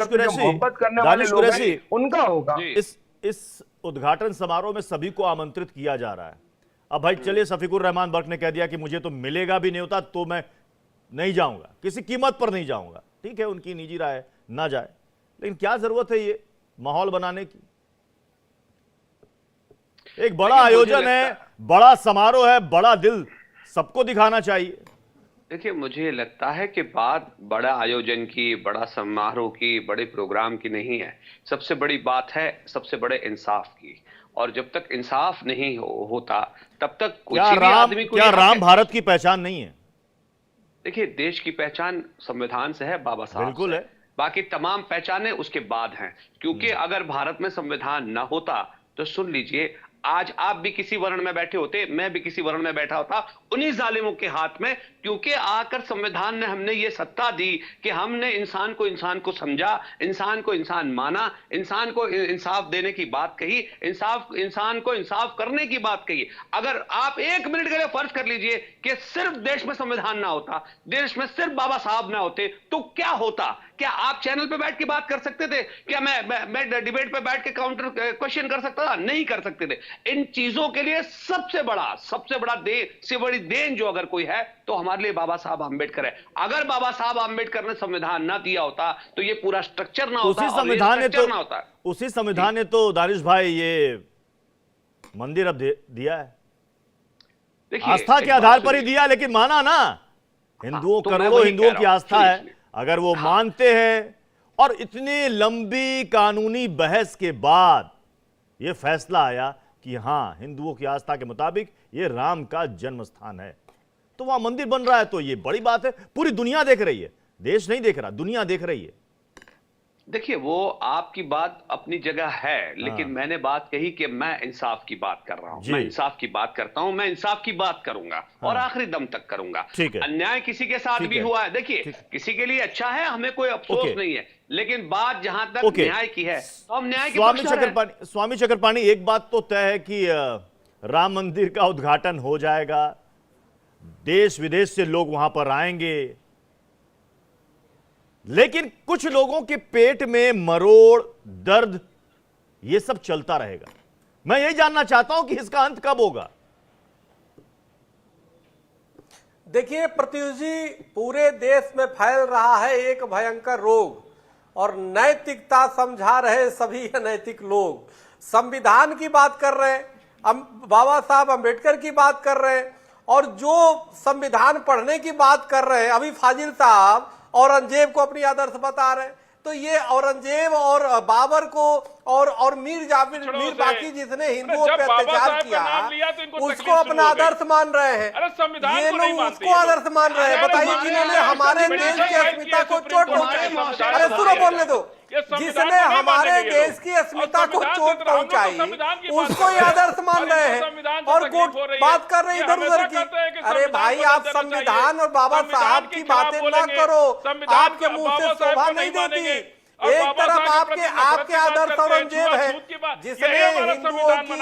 मोहब्बत करने वाले लोग हैं, उनका होगा। इस उद्घाटन समारोह में सभी को आमंत्रित किया जा रहा है। अब भाई चलिए, शफीकुर रहमान बर्क ने कह दिया कि मुझे तो मिलेगा भी नहीं होता तो मैं नहीं जाऊंगा, किसी कीमत पर नहीं जाऊंगा। ठीक है, उनकी निजी राय है, ना जाए, लेकिन क्या जरूरत है ये माहौल बनाने की? एक बड़ा आयोजन है, बड़ा समारोह है, बड़ा दिल सबको दिखाना चाहिए। देखिए, मुझे लगता है कि बात बड़ा आयोजन की, बड़ा समारोह की, बड़े प्रोग्राम की नहीं है। सबसे बड़ी बात है सबसे बड़े इंसाफ की। और जब तक इंसाफ नहीं होता तब तक क्या राम भारत की पहचान नहीं है? देखिए, देश की पहचान संविधान से है, बाबा साहब बिल्कुल है। बाकी तमाम पहचानें उसके बाद हैं। क्योंकि अगर भारत में संविधान न होता तो सुन लीजिए, आज आप भी किसी वर्ण में बैठे होते, मैं भी किसी वर्ण में बैठा होता, उन्हीं जालिमों के हाथ में। क्योंकि आकर संविधान ने हमने ये सत्ता दी कि हमने इंसान को समझा, इंसान को इंसान माना, इंसान को इंसाफ देने की बात कही, इंसान को इंसाफ करने की बात कही। अगर आप एक मिनट के लिए फर्ज कर लीजिए कि सिर्फ देश में संविधान ना होता, देश में सिर्फ बाबा साहब ना होते, तो क्या होता? क्या आप चैनल पे बैठ के बात कर सकते थे? क्या मैं डिबेट पे बैठ के काउंटर क्वेश्चन कर सकता था? नहीं कर सकते थे। इन चीजों के लिए सबसे बड़ी देन जो अगर कोई है तो हमारे लिए बाबा साहब आंबेडकर है। अगर बाबा साहब आंबेडकर ने संविधान ना दिया होता तो ये पूरा स्ट्रक्चर ना होता, उसी संविधान ने तो दानिश भाई ये मंदिर अब दिया है। आस्था के आधार पर ही दिया, लेकिन माना ना। हिंदुओं, करोड़ों हिंदुओं की आस्था है। अगर वो मानते हैं, और इतनी लंबी कानूनी बहस के बाद यह फैसला आया कि हां, हिंदुओं की आस्था के मुताबिक यह राम का जन्म स्थान है, तो वहां मंदिर बन रहा है, तो यह बड़ी बात है। पूरी दुनिया देख रही है, देश नहीं देख रहा, दुनिया देख रही है। देखिए, वो आपकी बात अपनी जगह है, लेकिन मैंने बात कही कि मैं इंसाफ की बात कर रहा हूं, मैं इंसाफ की बात करता हूं, मैं इंसाफ की बात करूंगा और आखिरी दम तक करूंगा। अन्याय किसी के साथ भी हुआ है, देखिए, किसी के लिए अच्छा है, हमें कोई अफसोस नहीं है, लेकिन बात जहां तक न्याय की है तो हम न्याय के स्वामी चक्रपाणी, एक बात तो तय है कि राम मंदिर का उद्घाटन हो जाएगा, देश विदेश से लोग वहां पर आएंगे, लेकिन कुछ लोगों के पेट में मरोड़, दर्द, यह सब चलता रहेगा। मैं यही जानना चाहता हूं कि इसका अंत कब होगा? देखिए प्रत्युष जी, पूरे देश में फैल रहा है एक भयंकर रोग, और नैतिकता समझा रहे सभी अनैतिक लोग। संविधान की बात कर रहे हैं, बाबा साहब अम्बेडकर की बात कर रहे हैं, और जो संविधान पढ़ने की बात कर रहे हैं, अभी फाजिल साहब औरंगजेब को अपनी आदर्श बता रहे हैं। तो ये औरंगजेब और बाबर को और मीर बाकी जिसने हिंदुओं पे अत्याचार किया, उसको अपना आदर्श मान रहे हैं। ये लोग उसको आदर्श मान रहे हैं। बताइए, जिन्होंने हमारे देश की अस्मिता को चोट पहुंचाई, अरे सुनो बोलने दो, जिसने हमारे देश की अस्मिता को चोट पहुंचाई, उसको ये आदर्श मान रहे हैं और बात कर रहे इधर उधर की। अरे भाई, आप संविधान और बाबा साहब की बातें ना करो, आपके मुंह से शोभा नहीं देती। एक तरफ आपके आदर्श औरंगजेब है, जिसने हिंदुओं की,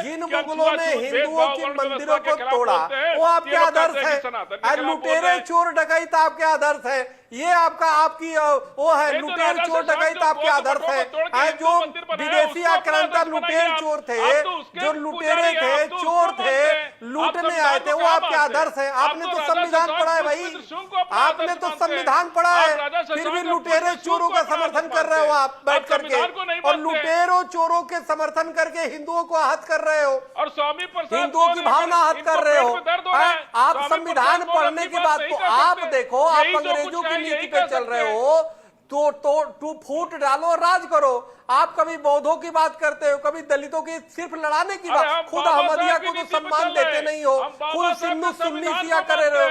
जिन मुगलों ने हिंदुओं की मंदिरों को तोड़ा, वो आपके आदर्श है। लुटेरे चोर डकैत आपके आदर्श है। ये आपकी वो है, लुटेर चोर डकैत आपके आदर्श है। जो विदेशी आक्रांता लुटेर चोर थे, जो लुटेरे थे, चोर थे, लूटने आए थे, वो आपके आदर्श है। आपने तो संविधान पढ़ा है भाई, आपने तो संविधान पढ़ा है, फिर भी लुटेरे चोरों का समर्थन कर रहे हो आप बैठ करके, और लुटेरों चोरों के समर्थन करके हिंदुओं को आहत कर रहे हो, और हिंदुओं की भावना आहत कर रहे हो। आप संविधान पढ़ने की बात तो आप देखो, आप अंग्रेजों की नीति पे चल रहे हो, तो फूट डालो, राज करो। आप कभी बौद्धों की बात करते हो, कभी दलितों की, सिर्फ लड़ाने की बात। खुद अहमदिया को तो सम्मान देते नहीं हो, खुद सुन्नी सिया करे रहे हो।